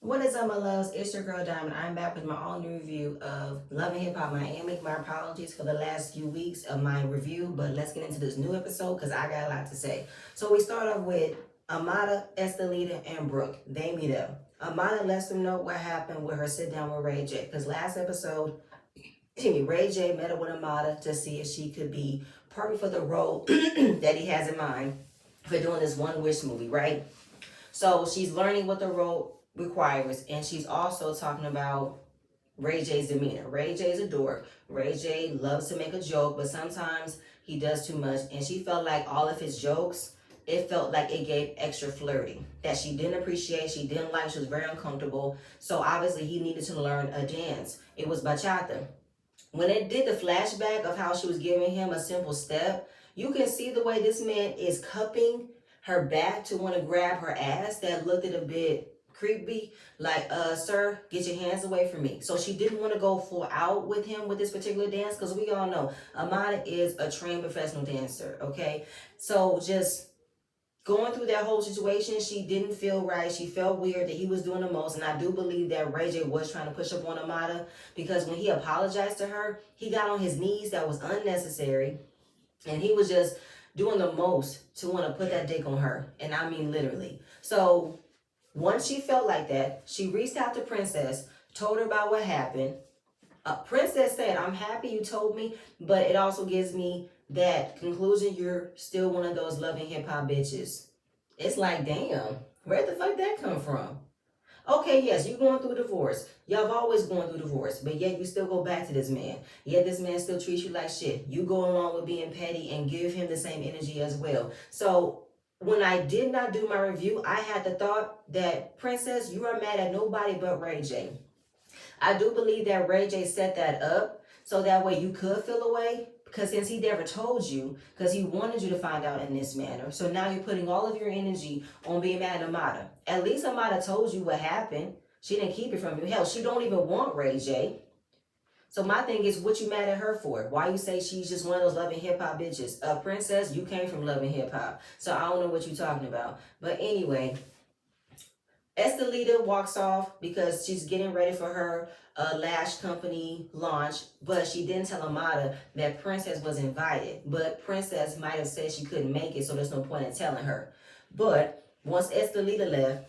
What is up, my loves? It's your girl Diamond. I'm back with my own review of Love and Hip Hop Miami. My apologies for the last few weeks of my review, but let's get into this new episode because I got a lot to say. So we start off with Amada, Estelita, and Brooke. They meet up. Amada lets them know what happened with her sit down with Ray J. Because last episode, Ray J met up with Amada to see if she could be perfect for the role that he has in mind for doing this One Wish movie, right? So she's learning what the role requires, and she's also talking about Ray J's demeanor. Ray J's a dork. Ray J loves to make a joke, but sometimes he does too much. And she felt like all of his jokes, it felt like it gave extra flirty that she didn't appreciate, she didn't like, she was very uncomfortable. So obviously he needed to learn a dance. It was bachata. When it did the flashback of how she was giving him a simple step, you can see the way this man is cupping her back to want to grab her ass. That looked a bit creepy. Like, sir, get your hands away from me. So she didn't want to go full out with him with this particular dance because we all know Amada is a trained professional dancer, okay? So just going through that whole situation, she didn't feel right. She felt weird that he was doing the most. And I do believe that Ray J was trying to push up on Amada because when he apologized to her, he got on his knees. That was unnecessary. And he was just doing the most to want to put that dick on her. And I mean literally. So once she felt like that, she reached out to Princess, told her about what happened. Princess said, I'm happy you told me, but it also gives me that conclusion you're still one of those loving hip hop bitches. It's like, damn, where the fuck that come from? Okay, yes, you're going through divorce. Y'all have always going through divorce, but yet you still go back to this man. Yet this man still treats you like shit. You go along with being petty and give him the same energy as well. So when I did not do my review, I had the thought that, Princess, you are mad at nobody but Ray J. I do believe that Ray J set that up so that way you could feel away because since he never told you, because he wanted you to find out in this manner. So now you're putting all of your energy on being mad at Amada. At least Amada told you what happened. She didn't keep it from you. Hell, she don't even want Ray J. So my thing is, what you mad at her for? Why you say she's just one of those loving hip hop bitches? Princess, you came from loving hip hop. So I don't know what you're talking about. But anyway, Estelita walks off because she's getting ready for her lash company launch, but she didn't tell Amada that Princess was invited. But Princess might have said she couldn't make it, so there's no point in telling her. But once Estelita left,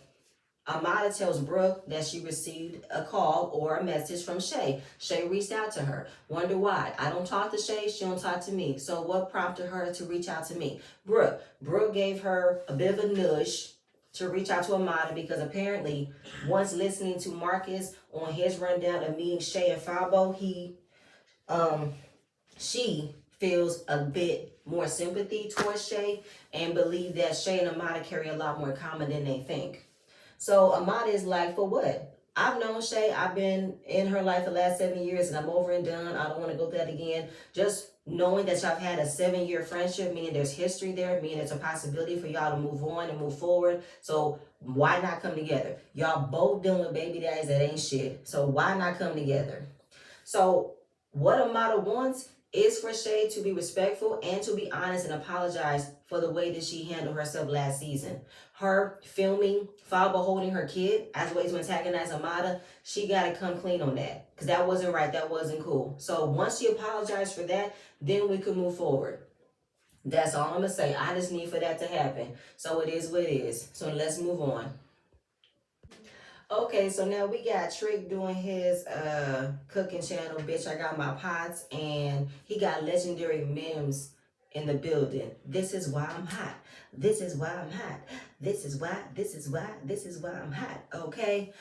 Amada tells Brooke that she received a call or a message from Shay. Shay reached out to her. Wonder why? I don't talk to Shay. She don't talk to me. So what prompted her to reach out to me? Brooke. Brooke gave her a bit of a nudge to reach out to Amada because apparently once listening to Marcus on his rundown of meeting Shay and Fabo, she feels a bit more sympathy towards Shay and believe that Shay and Amada carry a lot more in common than they think. So Amada is like, for what? I've known Shay. I've been in her life the last 7 years and I'm over and done. I don't want to go through that again. Just knowing that y'all have had a 7-year friendship, meaning there's history there, meaning there's a possibility for y'all to move on and move forward. So why not come together? Y'all both dealing with baby daddies that ain't shit. So why not come together? So what Amada wants is for Shay to be respectful and to be honest and apologize for the way that she handled herself last season. Her filming Fabo holding her kid as ways to antagonize Amada, she got to come clean on that because that wasn't right. That wasn't cool. So once she apologized for that, then we could move forward. That's all I'm going to say. I just need for that to happen. So it is what it is. So let's move on. Okay, so now we got Trick doing his cooking channel, Bitch I Got My Pots, and he got legendary memes in the building. This is why I'm hot. This is why I'm hot. This is why, this is why, this is why I'm hot. Okay.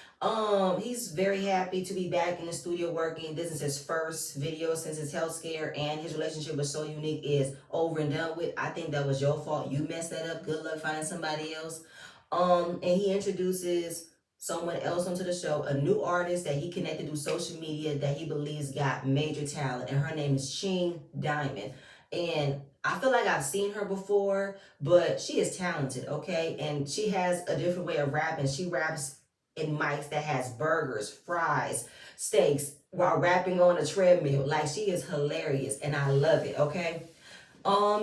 He's very happy to be back in the studio working. This is his first video since his health scare, and his relationship with So Unique is over and done with. I think that was your fault. You messed that up. Good luck finding somebody else. And he introduces someone else onto the show, a new artist that he connected through social media that he believes got major talent, and her name is Ching Diamond. And I feel like I've seen her before, but she is talented, okay? And she has a different way of rapping. She raps in mics that has burgers, fries, steaks, while rapping on a treadmill. Like, she is hilarious, and I love it, okay?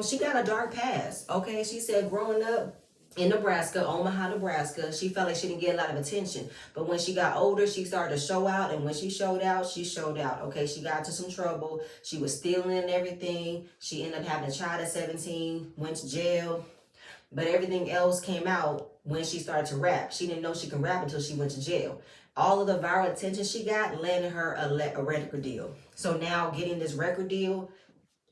She got a dark past, okay? She said growing up, in Nebraska, Omaha, Nebraska. She felt like she didn't get a lot of attention. But when she got older, she started to show out. And when she showed out, she showed out. Okay, she got into some trouble. She was stealing and everything. She ended up having a child at 17, went to jail. But everything else came out when she started to rap. She didn't know she could rap until she went to jail. All of the viral attention she got landed her a record deal. So now getting this record deal,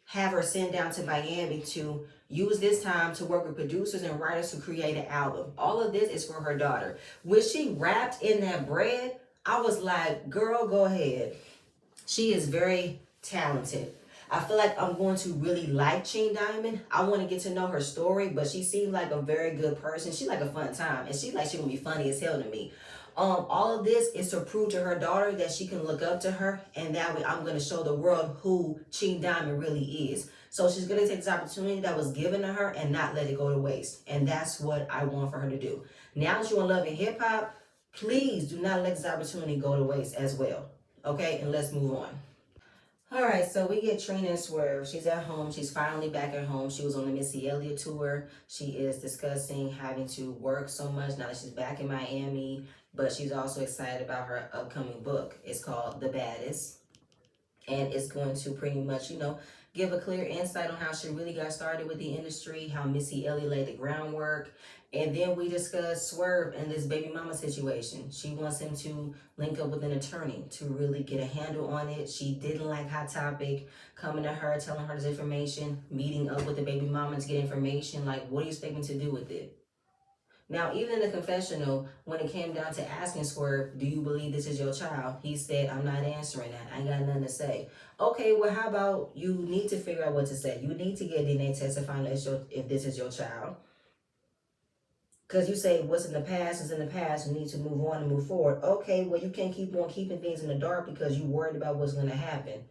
have her sent down to Miami to use this time to work with producers and writers to create an album. All of this is for her daughter. When she rapped in that bread, I was like, girl, go ahead. She is very talented. I feel like I'm going to really like Sheen Diamond. I want to get to know her story, but she seems like a very good person. She's like a fun time, and she like she gonna be funny as hell to me. All of this is to prove to her daughter that she can look up to her, and that way I'm gonna show the world who Sheen Diamond really is. So she's gonna take this opportunity that was given to her and not let it go to waste, and that's what I want for her to do. Now that you're in love and hip hop, please do not let this opportunity go to waste as well. Okay, and let's move on. All right, so we get Trina and Swerve. She's at home. She's finally back at home. She was on the Missy Elliott tour. She is discussing having to work so much now that she's back in Miami, but she's also excited about her upcoming book. It's called The Baddest, and it's going to pretty much, give a clear insight on how she really got started with the industry, how Missy Elliott laid the groundwork. And then we discuss Swerve and this baby mama situation. She wants him to link up with an attorney to really get a handle on it. She didn't like Hot Topic coming to her, telling her this information, meeting up with the baby mama to get information. Like, what do you expect me to do with it? Now, even in the confessional, when it came down to asking Swerve, do you believe this is your child? He said, I'm not answering that. I ain't got nothing to say. Okay, well, how about you need to figure out what to say? You need to get a DNA test to find out if this is your child. Because you say what's in the past is in the past. You need to move on and move forward. Okay, well, you can't keep on keeping things in the dark because you're worried about what's going to happen.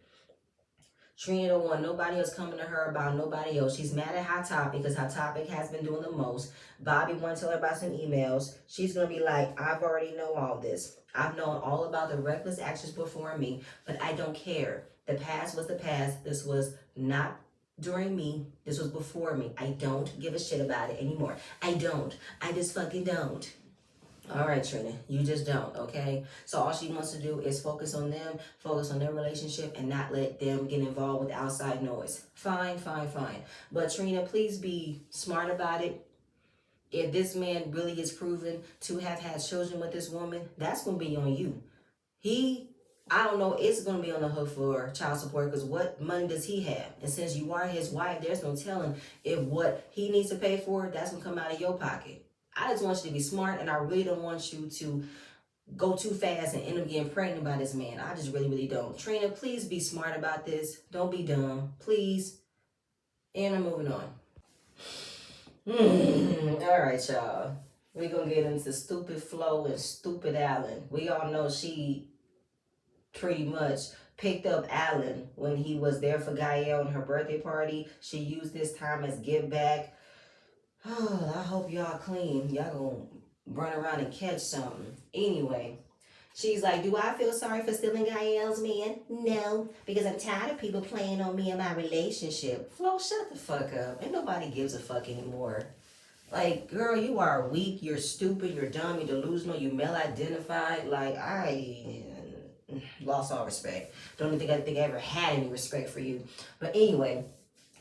Trina don't want nobody else coming to her about nobody else. She's mad at Hot Topic because Hot Topic has been doing the most. Bobby wants to tell her about some emails. She's going to be like, I've already know all this. I've known all about the reckless actions before me, but I don't care. The past was the past. This was not during me. This was before me. I don't give a shit about it anymore. I don't. I just fucking don't. All right, Trina, you just don't, okay? So all she wants to do is focus on them, focus on their relationship, and not let them get involved with outside noise. Fine, fine, fine. But Trina, please be smart about it. If this man really is proven to have had children with this woman, that's going to be on you. I don't know, it's going to be on the hook for child support because what money does he have? And since you are his wife, there's no telling if what he needs to pay for, that's going to come out of your pocket. I just want you to be smart, and I really don't want you to go too fast and end up getting pregnant by this man. I just really, really don't. Trina, please be smart about this. Don't be dumb. Please. And I'm moving on. All right, y'all. We're going to get into Stupid Flo and Stupid Allen. We all know she pretty much picked up Allen when he was there for Gael on her birthday party. She used this time as give back. Oh, I hope y'all clean. Y'all gonna run around and catch something. Anyway, she's like, do I feel sorry for stealing Gael's man? No, because I'm tired of people playing on me and my relationship. Flo, shut the fuck up. Ain't nobody gives a fuck anymore. Like, girl, you are weak, you're stupid, you're dumb, you're delusional, you male-identified. Like, I lost all respect. Don't even think I ever had any respect for you. But anyway,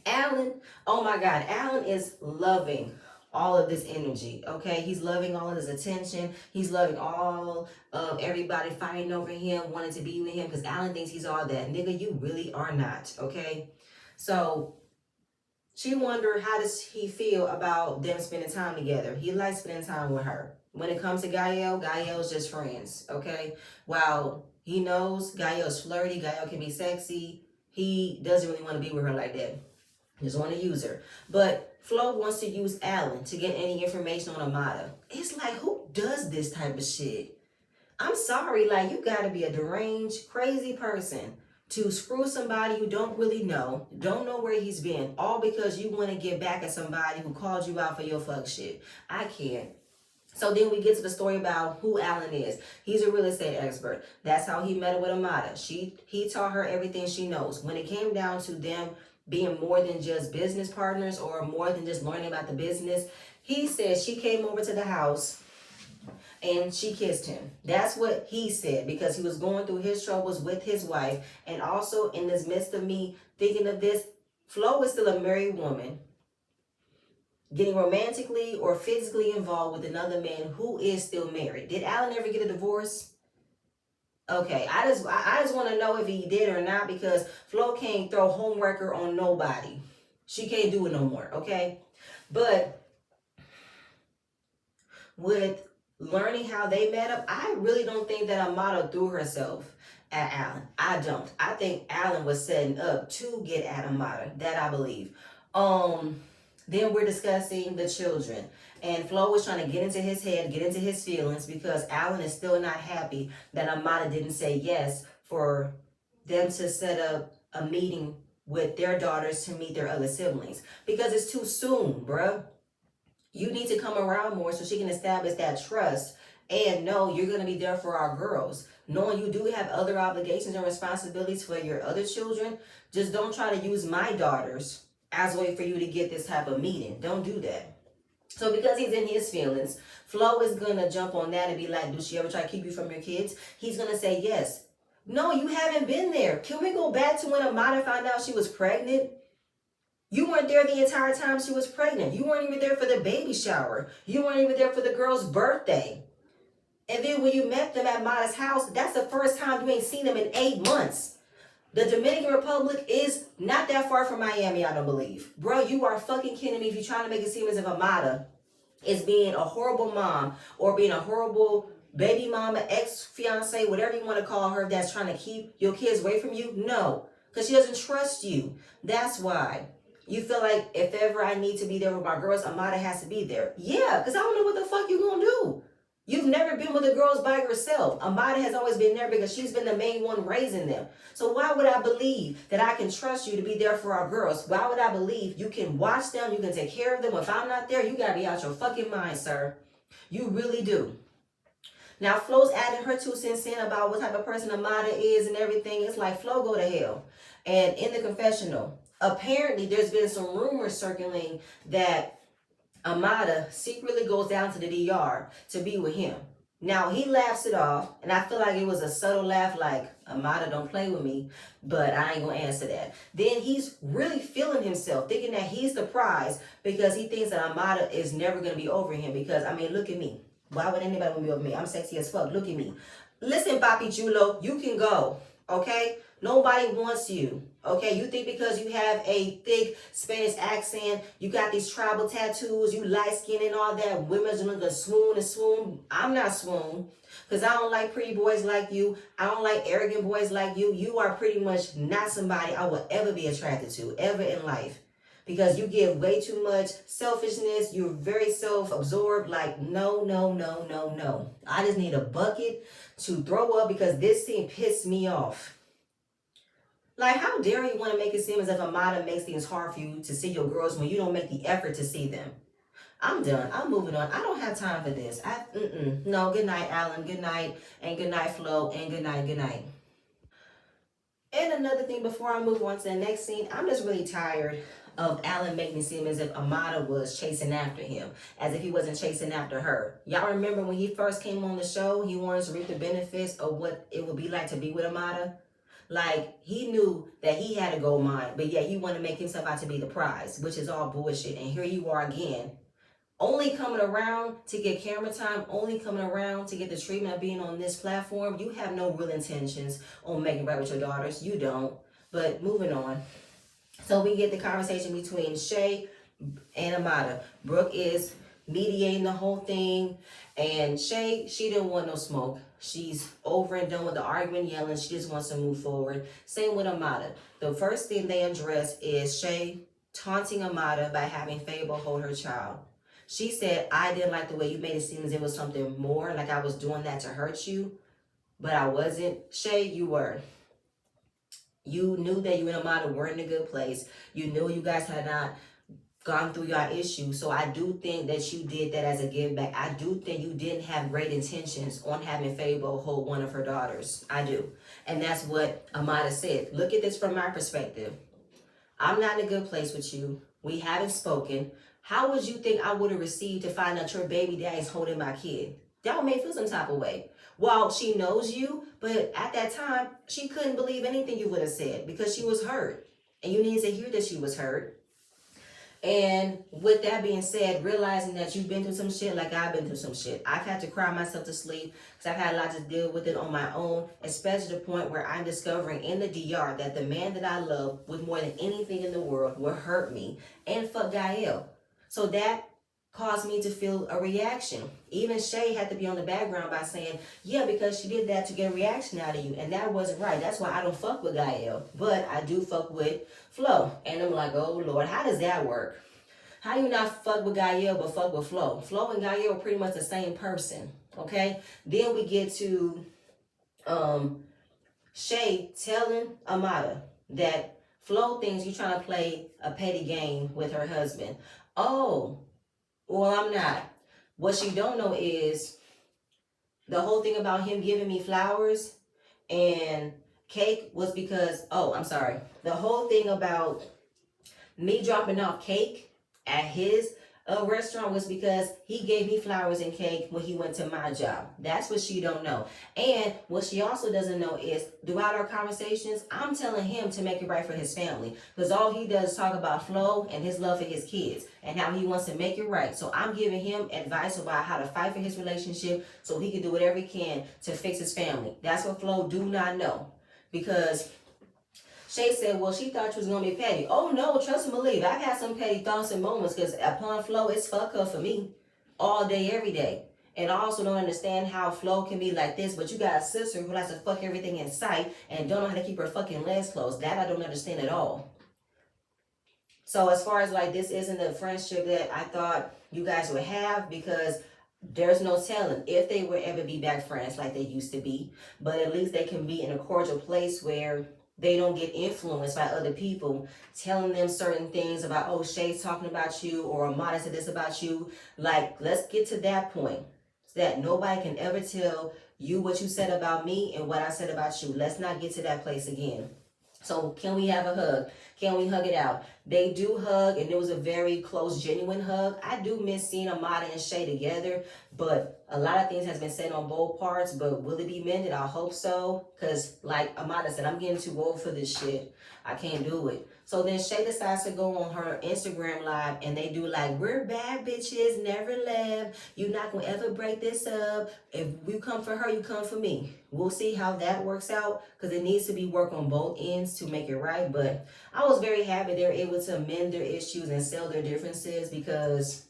Alan, oh my God, Alan is loving all of this energy, okay? He's loving all of this attention. He's loving all of everybody fighting over him, wanting to be with him, because Alan thinks he's all that. Nigga, you really are not, okay? So she wondered, how does he feel about them spending time together? He likes spending time with her. When it comes to Gael's just friends, okay? While he knows Gael's flirty, Gael can be sexy, he doesn't really want to be with her like that. Just want to use her. But Flo wants to use Alan to get any information on Amada. It's like, who does this type of shit? I'm sorry, like, you gotta be a deranged, crazy person to screw somebody you don't really know, don't know where he's been, all because you want to get back at somebody who called you out for your fuck shit. I can't. So then we get to the story about who Alan is. He's a real estate expert. That's how he met her with Amada. He taught her everything she knows. When it came down to them being more than just business partners or more than just learning about the business. He said she came over to the house and she kissed him. That's what he said, because he was going through his troubles with his wife. And also, in this midst of me thinking of this, Flo is still a married woman getting romantically or physically involved with another man who is still married. Did Alan ever get a divorce? Okay, I just want to know if he did or not, because Flo can't throw homewrecker on nobody. She can't do it no more, okay? But with learning how they met up, I really don't think that Amada threw herself at Alan. I don't. I think Alan was setting up to get at Amada. That I believe. Then we're discussing the children. And Flo was trying to get into his head, get into his feelings, because Alan is still not happy that Amada didn't say yes for them to set up a meeting with their daughters to meet their other siblings. Because it's too soon, bruh. You need to come around more so she can establish that trust and know you're going to be there for our girls. Knowing you do have other obligations and responsibilities for your other children, just don't try to use my daughters as a way for you to get this type of meeting. Don't do that. So because he's in his feelings, Flo is going to jump on that and be like, "Did she ever try to keep you from your kids?" He's going to say yes. No, you haven't been there. Can we go back to when Amada found out she was pregnant? You weren't there the entire time she was pregnant. You weren't even there for the baby shower. You weren't even there for the girl's birthday. And then when you met them at Mada's house, that's the first time you ain't seen them in 8 months. The Dominican Republic is not that far from Miami, I don't believe. Bro, you are fucking kidding me if you're trying to make it seem as if Amada is being a horrible mom or being a horrible baby mama, ex-fiance, whatever you want to call her, that's trying to keep your kids away from you. No, because she doesn't trust you. That's why. You feel like if ever I need to be there with my girls, Amada has to be there. Yeah, because I don't know what the fuck you gonna do. You've never been with the girls by yourself. Amada has always been there because she's been the main one raising them. So why would I believe that I can trust you to be there for our girls? Why would I believe you can watch them, you can take care of them? If I'm not there, you gotta be out your fucking mind, sir. You really do. Now, Flo's adding her 2 cents in about what type of person Amada is and everything. It's like, Flo, go to hell. And in the confessional, apparently there's been some rumors circulating that Amada secretly goes down to the DR to be with him. Now, he laughs it off, and I feel like it was a subtle laugh, like, Amada, don't play with me, but I ain't gonna answer that. Then he's really feeling himself, thinking that he's the prize because he thinks that Amada is never gonna be over him. Because, I mean, look at me. Why would anybody want to be over me? I'm sexy as fuck. Look at me. Listen, Papi Chulo, you can go, okay? Nobody wants you, okay? You think because you have a thick Spanish accent, you got these tribal tattoos, you light skin and all that, women's gonna swoon and swoon. I'm not swoon, because I don't like pretty boys like you. I don't like arrogant boys like you. You are pretty much not somebody I will ever be attracted to, ever in life. Because you give way too much selfishness. You're very self-absorbed. Like, no, no, no, no, no. I just need a bucket to throw up because this scene pissed me off. Like, how dare you want to make it seem as if Amada makes things hard for you to see your girls when you don't make the effort to see them? I'm done. I'm moving on. I don't have time for this. No, good night, Alan. Good night. And good night, Flo. And good night, good night. And another thing before I move on to the next scene, I'm just really tired of Alan making it seem as if Amada was chasing after him, as if he wasn't chasing after her. Y'all remember when he first came on the show, he wanted to reap the benefits of what it would be like to be with Amada? Like, he knew that he had a gold mine, but yet he wanted to make himself out to be the prize, which is all bullshit. And here you are again, only coming around to get camera time, only coming around to get the treatment of being on this platform. You have no real intentions on making right with your daughters. You don't. But moving on. So we get the conversation between Shay and Amada. Brooke is mediating the whole thing. And Shay, she didn't want no smoke. She's over and done with the argument, yelling. She just wants to move forward. Same with Amada. The first thing they address is Shay taunting Amada by having Fable hold her child. She said, I didn't like the way you made it seem as it was something more, like I was doing that to hurt you. But I wasn't. Shay, you were. You knew that you and Amada weren't in a good place. You knew you guys had not gone through your issues. So I do think that you did that as a give back. I do think you didn't have great intentions on having Fable hold one of her daughters. I do. And that's what Amada said. Look at this from my perspective. I'm not in a good place with you. We haven't spoken. How would you think I would have received to find out your baby daddy's holding my kid? That would make me feel some type of way. Well, she knows you, but at that time, she couldn't believe anything you would have said because she was hurt. And you need to hear that she was hurt. And with that being said, realizing that you've been through some shit like I've been through some shit. I've had to cry myself to sleep because I've had a lot to deal with it on my own, especially to the point where I'm discovering in the DR that the man that I love with more than anything in the world will hurt me and fuck Gael. So that caused me to feel a reaction. Even Shay had to be on the background by saying, yeah, because she did that to get a reaction out of you. And that wasn't right. That's why I don't fuck with Gael. But I do fuck with Flo. And I'm like, oh Lord, how does that work? How you not fuck with Gael but fuck with Flo? Flo and Gael are pretty much the same person. Okay? Then we get to Shay telling Amada that Flo thinks you're trying to play a petty game with her husband. Oh, well, I'm not. What she don't know is the whole thing about him giving me flowers and cake was because, oh, I'm sorry. The whole thing about me dropping off cake at his restaurant was because he gave me flowers and cake when he went to my job. That's what she don't know. And what she also doesn't know is throughout our conversations, I'm telling him to make it right for his family. Because all he does is talk about Flo and his love for his kids and how he wants to make it right. So I'm giving him advice about how to fight for his relationship so he can do whatever he can to fix his family. That's what Flo do not know. Because Shay said, well, she thought you was going to be petty. Oh, no, trust and believe. I've had some petty thoughts and moments because upon Flo, it's fuck her for me all day, every day. And I also don't understand how Flo can be like this, but you got a sister who likes to fuck everything in sight and don't know how to keep her fucking legs closed. That I don't understand at all. So as far as like this isn't the friendship that I thought you guys would have, because there's no telling if they would ever be back friends like they used to be. But at least they can be in a cordial place where they don't get influenced by other people telling them certain things about, oh, Shay's talking about you or Amada said this about you. Like, let's get to that point so that nobody can ever tell you what you said about me and what I said about you. Let's not get to that place again. So can we have a hug? Can we hug it out? They do hug, and it was a very close, genuine hug. I do miss seeing Amada and Shay together, but a lot of things has been said on both parts, but will it be mended? I hope so, because like Amada said, I'm getting too old for this shit. I can't do it. So then Shay decides to go on her Instagram live, and they do like, we're bad bitches, never left. You're not going to ever break this up. If you come for her, you come for me. We'll see how that works out, because it needs to be work on both ends to make it right. But I was very happy they're able to mend their issues and sell their differences, because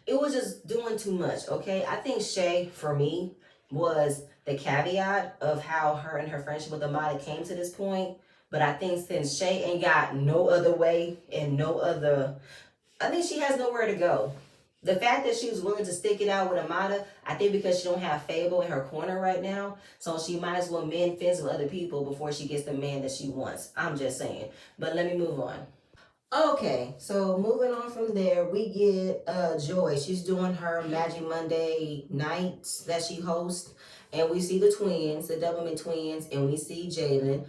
it was just doing too much, okay? I think Shay, for me, was the caveat of how her and her friendship with Amada came to this point. But I think since Shay ain't got no other way and no other, I think she has nowhere to go. The fact that she was willing to stick it out with Amada, I think because she don't have Fable in her corner right now, so she might as well mend fence with other people before she gets the man that she wants. I'm just saying. But let me move on. Okay, so moving on from there, we get Joy. She's doing her Magic Monday nights that she hosts, and we see the twins, the Doublemint twins, and we see Jalen.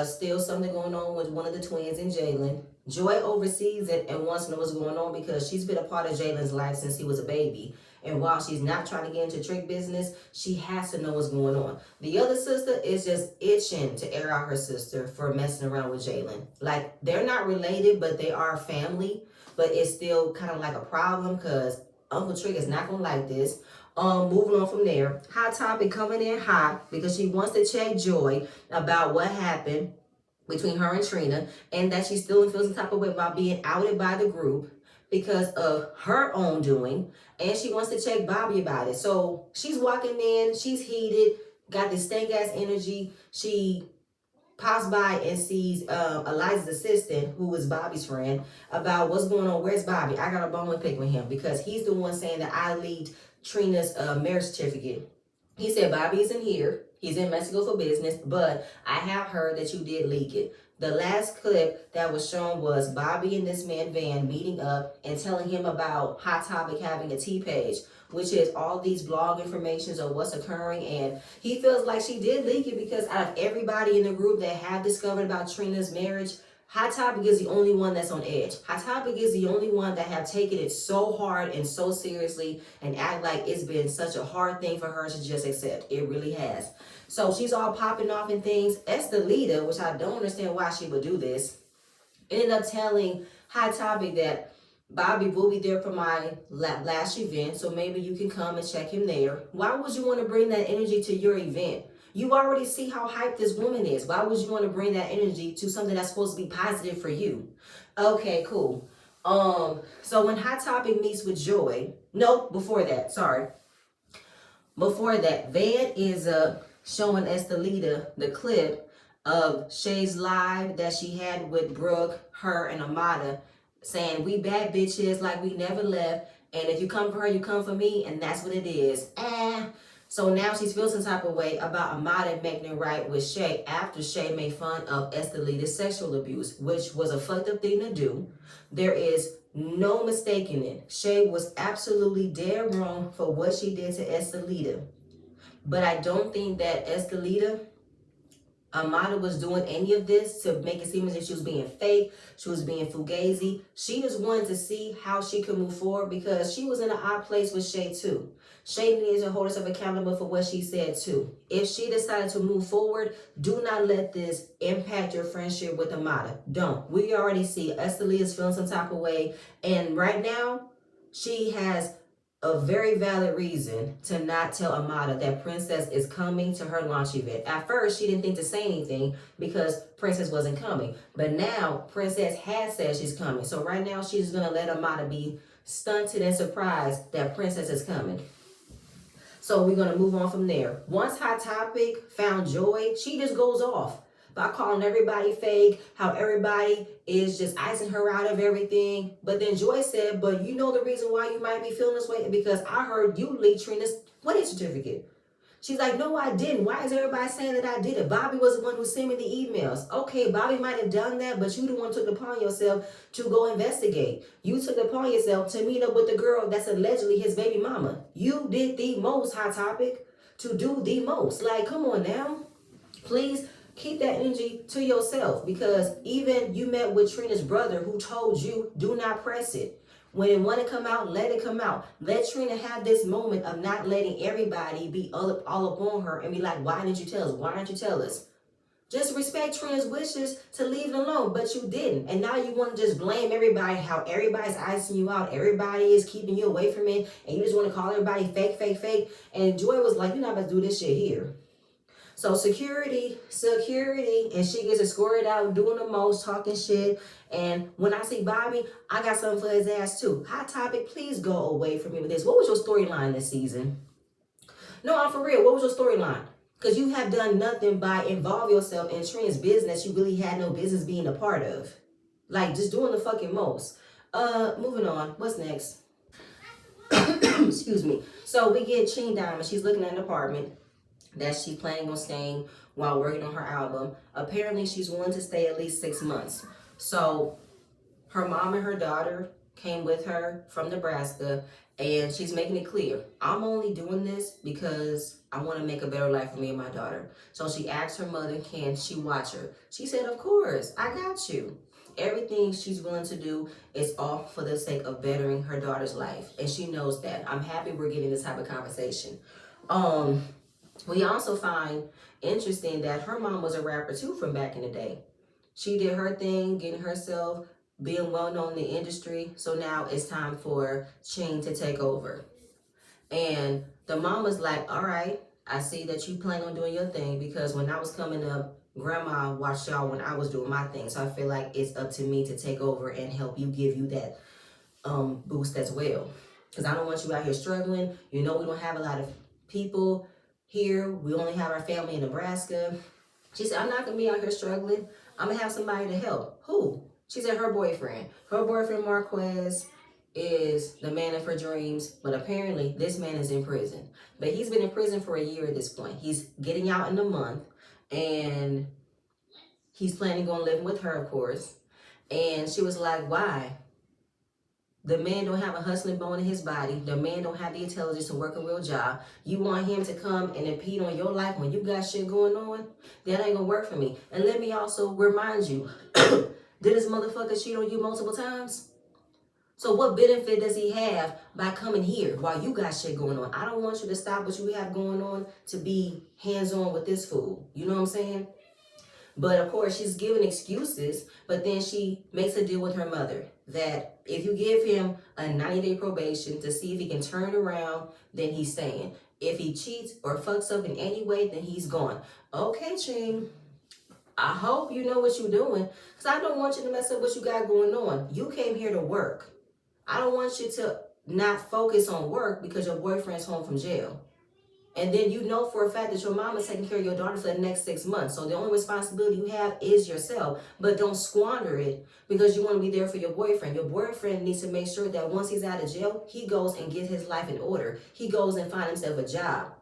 Still something going on with one of the twins and Jalen. Joy oversees it and wants to know what's going on because she's been a part of Jalen's life since he was a baby. And while she's not trying to get into trick business, she has to know what's going on. The other sister is just itching to air out her sister for messing around with Jalen. Like, they're not related, but they are family. But it's still kind of like a problem because Uncle Trick is not going to like this. Moving on from there, Hot Topic coming in hot because she wants to check Joy about what happened between her and Trina, and that she still feels some type of way about being outed by the group because of her own doing, and she wants to check Bobby about it. So she's walking in, she's heated, got this stank ass energy. She pops by and sees Eliza's assistant, who is Bobby's friend, about what's going on. Where's Bobby? I got a bone to pick with him because he's the one saying that I leaked Trina's marriage certificate. He said Bobby isn't here. He's in Mexico for business, but I have heard that you did leak it. The last clip that was shown was Bobby and this man Van meeting up and telling him about Hot Topic having a T page, which is all these blog informations of what's occurring. And he feels like she did leak it because out of everybody in the group that have discovered about Trina's marriage, Hot Topic is the only one that's on edge. Hot Topic is the only one that have taken it so hard and so seriously and act like it's been such a hard thing for her to just accept. It really has. So she's all popping off and things. Estelita, which I don't understand why she would do this, ended up telling Hot Topic that Bobby will be there for my last event, so maybe you can come and check him there. Why would you want to bring that energy to your event? You already see how hyped this woman is. Why would you want to bring that energy to something that's supposed to be positive for you? Okay, cool. So when Hot Topic meets with Joy, no, before that, sorry. Before that, Van is showing Estelita the clip of Shay's live that she had with Brooke, her, and Amada, saying, we bad bitches like we never left, and if you come for her, you come for me, and that's what it is. So now she's feeling some type of way about Amada making it right with Shay after Shay made fun of Estelita's sexual abuse, which was a fucked up thing to do. There is no mistaking it. Shay was absolutely dead wrong for what she did to Estelita. But I don't think that Amada was doing any of this to make it seem as if she was being fake, she was being fugazi. She just wanted to see how she could move forward because she was in an odd place with Shay too. Shay needs to hold herself accountable for what she said too. If she decided to move forward, do not let this impact your friendship with Amada. Don't. We already see Estelita's feeling some type of way, and right now, she has a very valid reason to not tell Amada that Princess is coming to her launch event. At first, she didn't think to say anything because Princess wasn't coming. But now, Princess has said she's coming. So right now, she's going to let Amada be stunted and surprised that Princess is coming. So we're going to move on from there. Once Hot Topic found Joy, she just goes off by calling everybody fake, how everybody is just icing her out of everything. But then Joy said, but you know the reason why you might be feeling this way? Because I heard you leaked Trina's wedding certificate. She's like, no, I didn't. Why is everybody saying that I did it? Bobby was the one who sent me the emails. Okay, Bobby might have done that, but you the one took it upon yourself to go investigate. You took it upon yourself to meet up with the girl that's allegedly his baby mama. You did the most, Hot Topic, to do the most. Like, come on now. Please keep that energy to yourself, because even you met with Trina's brother who told you, do not press it. When it want to come out, let it come out. Let Trina have this moment of not letting everybody be all up on her and be like, why didn't you tell us? Why didn't you tell us? Just respect Trina's wishes to leave it alone, but you didn't. And now you want to just blame everybody, how everybody's icing you out. Everybody is keeping you away from it. And you just want to call everybody fake, fake, fake. And Joy was like, you're not about to do this shit here. So security, and she gets escorted out doing the most, talking shit. And when I see Bobby, I got something for his ass too. Hot Topic, please go away from me with this. What was your storyline this season? No, I'm for real. What was your storyline? Because you have done nothing by involve yourself in Trina's business you really had no business being a part of. Like, just doing the fucking most. Moving on. What's next? Excuse me. So we get Ching Diamond. She's looking at an apartment that she's planning on staying while working on her album. Apparently, she's willing to stay at least 6 months. So her mom and her daughter came with her from Nebraska, and she's making it clear, I'm only doing this because I want to make a better life for me and my daughter. So she asked her mother, can she watch her? She said, of course, I got you. Everything she's willing to do is all for the sake of bettering her daughter's life. And she knows that. I'm happy we're getting this type of conversation. We also find interesting that her mom was a rapper too from back in the day. She did her thing, getting herself, being well known in the industry. So now it's time for Ching to take over. And the mom was like, all right, I see that you plan on doing your thing, because when I was coming up, Grandma watched y'all when I was doing my thing. So I feel like it's up to me to take over and help you, give you that boost as well. Because I don't want you out here struggling. You know, we don't have a lot of people here. We only have our family in Nebraska. She said, I'm not going to be out here struggling. I'm going to have somebody to help. Who? She said her boyfriend. Her boyfriend, Marquez, is the man of her dreams. But apparently, this man is in prison. But he's been in prison for a year at this point. He's getting out in a month. And he's planning on living with her, of course. And she was like, why? The man don't have a hustling bone in his body. The man don't have the intelligence to work a real job. You want him to come and impede on your life when you got shit going on? That ain't gonna work for me. And let me also remind you, Did this motherfucker cheat on you multiple times? So what benefit does he have by coming here while you got shit going on? I don't want you to stop what you have going on to be hands-on with this fool. You know what I'm saying? But of course, she's giving excuses, but then she makes a deal with her mother that if you give him a 90-day probation to see if he can turn around, then he's staying. If he cheats or fucks up in any way, then he's gone. Okay, Ching, I hope you know what you're doing, because I don't want you to mess up what you got going on. You came here to work. I don't want you to not focus on work because your boyfriend's home from jail. And then you know for a fact that your mom is taking care of your daughter for the next 6 months. So the only responsibility you have is yourself. But don't squander it because you want to be there for your boyfriend. Your boyfriend needs to make sure that once he's out of jail, he goes and gets his life in order. He goes and finds himself a job.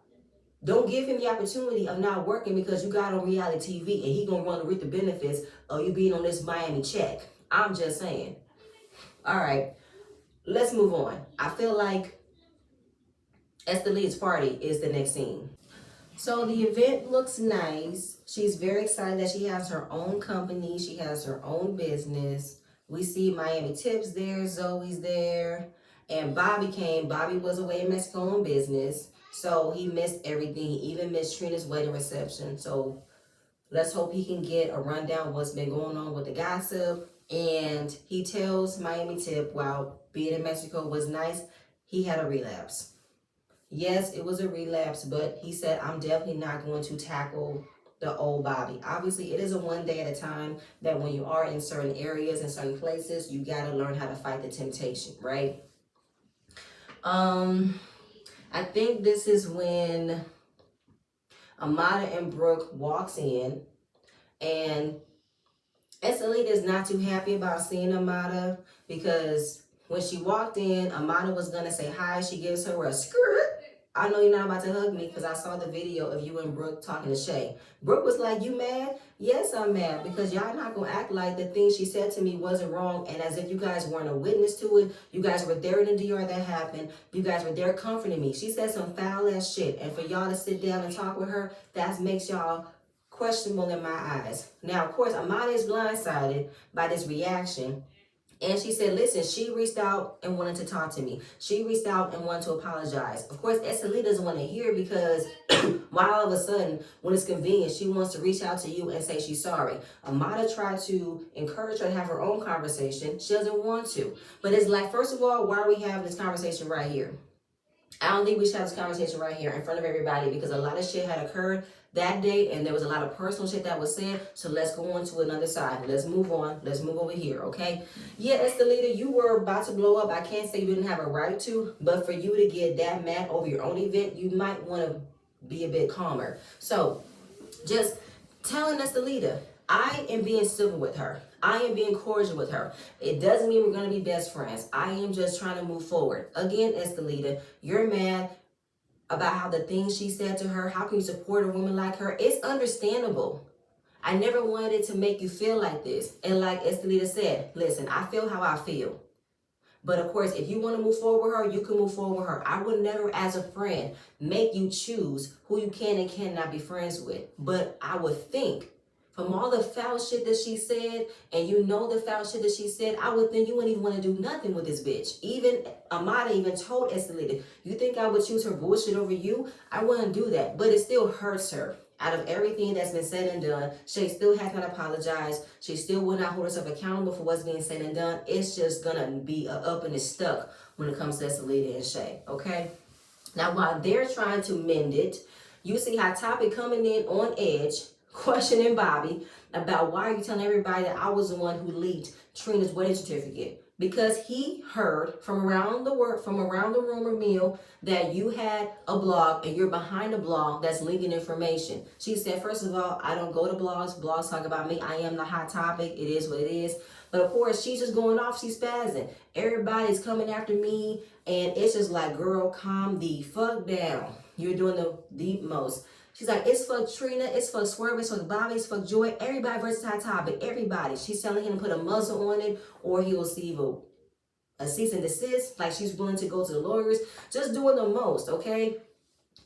Don't give him the opportunity of not working because you got on reality TV and he gonna want to reap the benefits of you being on this Miami check. I'm just saying. All right, let's move on. I feel like Estelia's party is the next scene. So the event looks nice. She's very excited that she has her own company. She has her own business. We see Miami Tips there, Zoe's there, and Bobby came. Bobby was away in Mexico on business, so he missed everything. He even missed Trina's wedding reception. So let's hope he can get a rundown of what's been going on with the gossip. And he tells Miami Tip, while being in Mexico was nice, he had a relapse. Yes, it was a relapse, but he said, I'm definitely not going to tackle the old Bobby. Obviously, it is a one day at a time that when you are in certain areas and certain places, you got to learn how to fight the temptation, right? I think this is when Amada and Brooke walks in, and Estelita is not too happy about seeing Amada because when she walked in, Amada was going to say hi. She gives her a skirt. I know you're not about to hug me because I saw the video of you and Brooke talking to Shay. Brooke was like, you mad? Yes, I'm mad because y'all not going to act like the thing she said to me wasn't wrong and as if you guys weren't a witness to it. You guys were there in the DR that happened. You guys were there comforting me. She said some foul ass shit. And for y'all to sit down and talk with her, that makes y'all questionable in my eyes. Now, of course, Amada is blindsided by this reaction. And she said, listen, she reached out and wanted to talk to me. She reached out and wanted to apologize. Of course, Estelita doesn't want to hear because why all of a sudden, when it's convenient, she wants to reach out to you and say she's sorry. Amada tried to encourage her to have her own conversation. She doesn't want to. But it's like, first of all, why are we having this conversation right here? I don't think we should have this conversation right here in front of everybody because a lot of shit had occurred that day and there was a lot of personal shit that was said. So let's go on to another side. Let's move on. Let's move over here, okay? Yeah, Estelita, you were about to blow up. I can't say you didn't have a right to, but for you to get that mad over your own event, you might want to be a bit calmer. So just telling Estelita, I am being civil with her. I am being cordial with her. It doesn't mean we're going to be best friends. I am just trying to move forward. Again, Estelita, you're mad about how the things she said to her. How can you support a woman like her? It's understandable. I never wanted it to make you feel like this. And like Estelita said, listen, I feel how I feel. But of course, if you want to move forward with her, you can move forward with her. I would never, as a friend, make you choose who you can and cannot be friends with. But I would think from all the foul shit that she said, and you know the foul shit that she said, I would think you wouldn't even want to do nothing with this bitch. Even Amada even told Estelita, you think I would choose her bullshit over you? I wouldn't do that. But it still hurts her. Out of everything that's been said and done, she still has not apologized. She still will not hold herself accountable for what's being said and done. It's just going to be a up and it's stuck when it comes to Estelita and Shay, okay? Now, while they're trying to mend it, you see Hot Topic coming in on edge, questioning Bobby about why are you telling everybody that I was the one who leaked Trina's wedding certificate? Because he heard from around the rumor mill that you had a blog and you're behind a blog that's leaking information. She said, first of all, I don't go to blogs. Blogs talk about me. I am the hot topic. It is what it is. But of course, she's just going off. She's spazzing. Everybody's coming after me. And it's just like, girl, calm the fuck down. You're doing the most. She's like, it's fuck Trina, it's fuck Swerve, it's fuck Bobby, it's fuck Joy, everybody versus Hot Topic, everybody. She's telling him to put a muzzle on it or he'll receive a cease and desist, like she's willing to go to the lawyers, just doing the most, okay?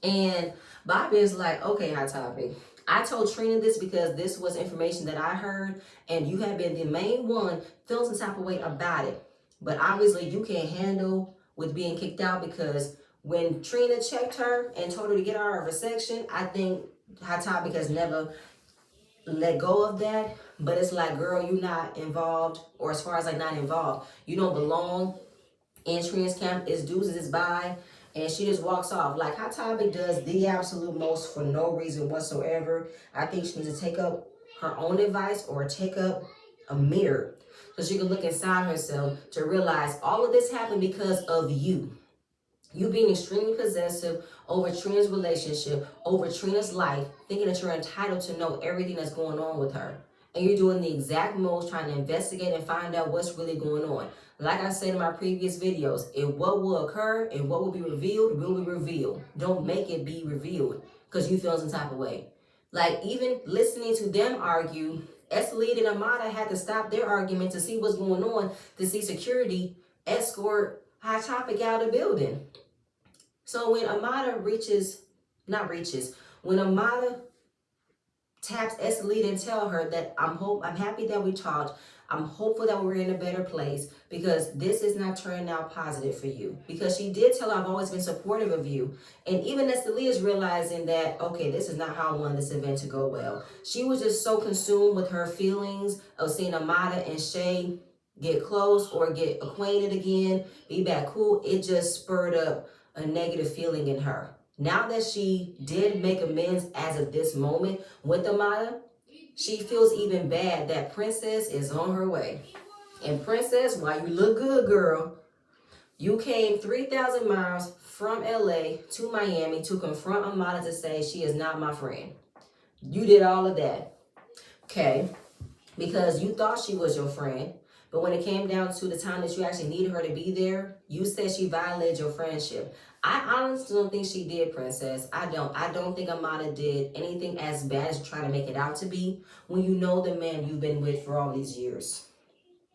And Bobby is like, okay, Hot Topic, I told Trina this because this was information that I heard, and you have been the main one feeling some type of way about it. But obviously, you can't handle with being kicked out, because when Trina checked her and told her to get out of her section, I think Hot Topic has never let go of that. But it's like, girl, you not involved, or as far as like not involved, you don't belong in Trina's camp. It's deuces, it's bye. And she just walks off. Like, Hot Topic does the absolute most for no reason whatsoever. I think she needs to take up her own advice, or take up a mirror so she can look inside herself to realize all of this happened because of you. You being extremely possessive over Trina's relationship, over Trina's life, thinking that you're entitled to know everything that's going on with her. And you're doing the exact most, trying to investigate and find out what's really going on. Like I said in my previous videos, if what will occur and what will be revealed will be revealed. Don't make it be revealed because you feel some type of way. Like, even listening to them argue, Estelita and Amada had to stop their argument to see what's going on, to see security escort Hot Topic out of the building. So when Amada when Amada taps Estelita and tell her that I'm happy that we talked, I'm hopeful that we're in a better place, because this is not turning out positive for you. Because she did tell her, I've always been supportive of you. And even Estelita is realizing that, okay, this is not how I want this event to go well. She was just so consumed with her feelings of seeing Amada and Shay get close or get acquainted again, be back cool. It just spurred up a negative feeling in her. Now that she did make amends as of this moment with Amada, she feels even bad that Princess is on her way. And Princess, while you look good, girl, you came 3,000 miles from LA to Miami to confront Amada to say she is not my friend. You did all of that, okay? Because you thought she was your friend. But when it came down to the time that you actually needed her to be there, you said she violated your friendship. I honestly don't think she did, Princess. I don't think Amada did anything as bad as you're trying to make it out to be, when you know the man you've been with for all these years.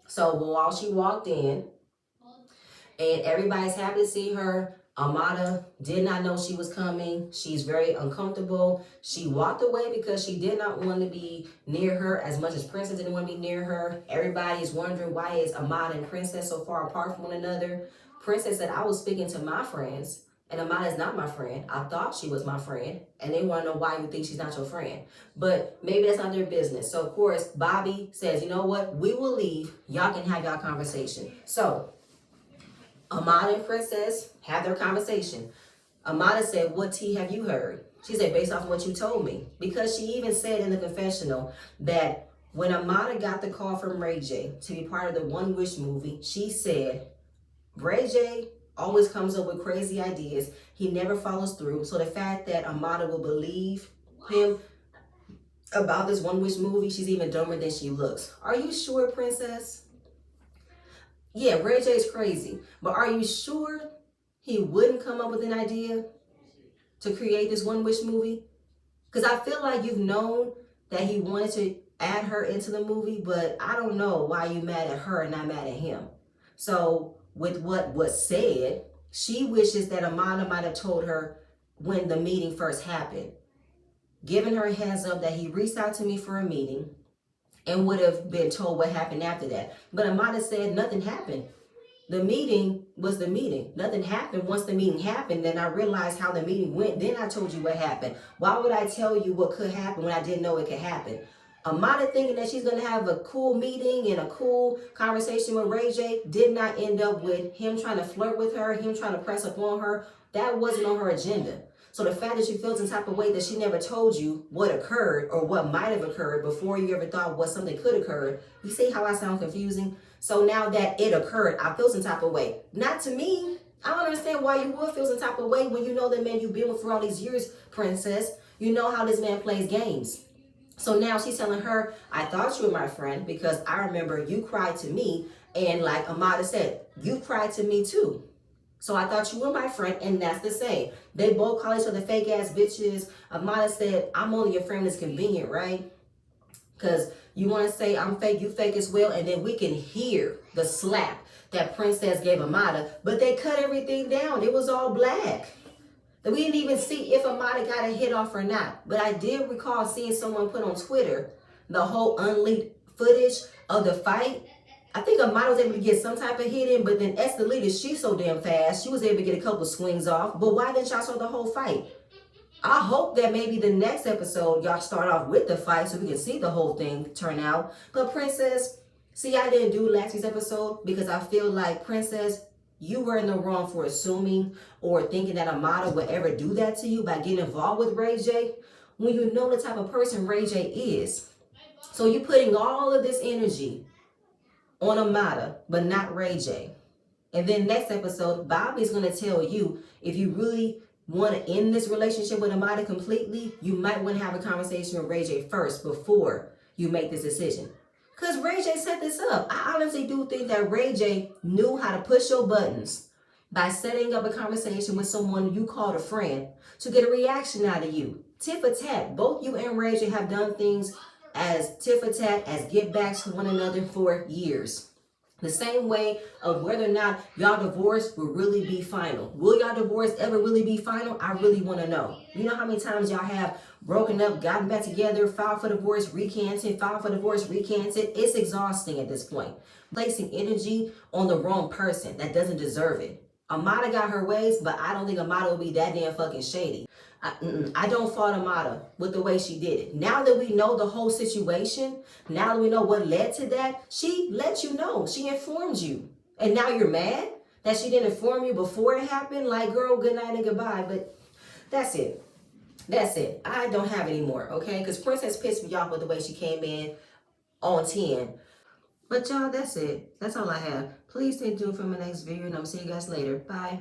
So while she walked in and everybody's happy to see her, Amada did not know she was coming. She's very uncomfortable. She walked away because she did not want to be near her as much as Princess didn't want to be near her. Everybody is wondering, why is Amada and Princess so far apart from one another? Princess said, I was speaking to my friends, and Amada is not my friend. I thought she was my friend, and they want to know why you think she's not your friend. But maybe that's not their business. So, of course, Bobby says, you know what? We will leave. Y'all can have y'all conversation. So Amada and Princess have their conversation. Amada said, what tea have you heard? She said, based off of what you told me. Because she even said in the confessional that when Amada got the call from Ray J to be part of the One Wish movie, she said, Ray J always comes up with crazy ideas. He never follows through. So the fact that Amada will believe him about this One Wish movie, she's even dumber than she looks. Are you sure, Princess? Yeah, Ray J is crazy. But are you sure he wouldn't come up with an idea to create this One Wish movie? Because I feel like you've known that he wanted to add her into the movie, but I don't know why you mad at her and not mad at him. So with what was said, she wishes that Amada might have told her when the meeting first happened, giving her a heads up that he reached out to me for a meeting, and would have been told what happened after that. But Amada said nothing happened. The meeting was the meeting. Nothing happened. Once the meeting happened, then I realized how the meeting went. Then I told you what happened. Why would I tell you what could happen when I didn't know it could happen? Amada thinking that she's going to have a cool meeting and a cool conversation with Ray J did not end up with him trying to flirt with her, him trying to press up on her. That wasn't on her agenda. So the fact that you feel some type of way that she never told you what occurred or what might have occurred before you ever thought what something could occur, you see how I sound confusing? So now that it occurred, I feel some type of way. Not to me. I don't understand why you would feel some type of way when you know the man you've been with for all these years, Princess. You know how this man plays games. So now she's telling her, I thought you were my friend because I remember you cried to me. And like Amada said, you cried to me too. So I thought you were my friend, and that's the same. They both call each other fake ass bitches. Amada said, I'm only your friend that's convenient, right? Because you want to say I'm fake, you fake as well, and then we can hear the slap that Princess gave Amada, but they cut everything down. It was all black. That we didn't even see if Amada got a hit off or not. But I did recall seeing someone put on Twitter the whole unleaked footage of the fight. I think Amada was able to get some type of hit in, but then Estelita, she's so damn fast, she was able to get a couple swings off. But why didn't y'all show the whole fight? I hope that maybe the next episode y'all start off with the fight so we can see the whole thing turn out. But Princess, see, I didn't do last week's episode because I feel like, Princess, you were in the wrong for assuming or thinking that Amada would ever do that to you by getting involved with Ray J when you know the type of person Ray J is. So you're putting all of this energy on Amada, but not Ray J. And then next episode, Bobby's going to tell you if you really want to end this relationship with Amada completely, you might want to have a conversation with Ray J first before you make this decision. Because Ray J set this up. I honestly do think that Ray J knew how to push your buttons by setting up a conversation with someone you called a friend to get a reaction out of you. Tit for tat. Both you and Ray J have done things as tit for tat, as get backs to one another for years. The same way of whether or not y'all divorce will really be final. Will y'all divorce ever really be final? I really want to know. You know how many times y'all have broken up, gotten back together, filed for divorce, recanted, filed for divorce, recanted? It's exhausting at this point. Placing energy on the wrong person that doesn't deserve it. Amada got her ways, but I don't think Amada will be that damn fucking shady. I don't fault Amada with the way she did it. Now that we know the whole situation, now that we know what led to that, she let you know. She informed you. And now you're mad that she didn't inform you before it happened? Like, girl, good night and goodbye. But that's it. That's it. I don't have any more, okay? Because Princess pissed me off with the way she came in on 10. But y'all, that's it. That's all I have. Please stay tuned for my next video, and I'm going to see you guys later. Bye.